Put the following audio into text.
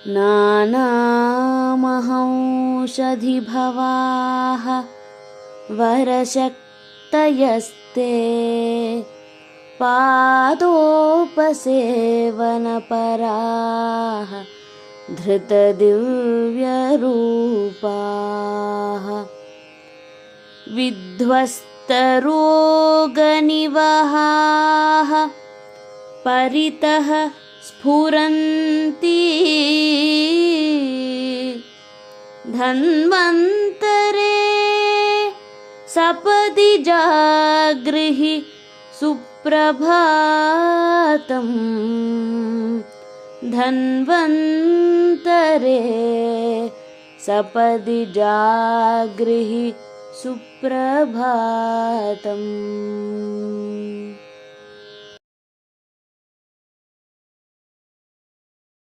नानामहौषधिभवाः वरशक्तयस्ते पादोपसेवनपराः धृतदिव्यरूपाः विध्वस्तरोगनिवहाः परितः स्फुरन्ति धन्वन्तरे सपदि जागृहि सुप्रभातम् धन्वन्तरे सपदि जागृहि सुप्रभातम्।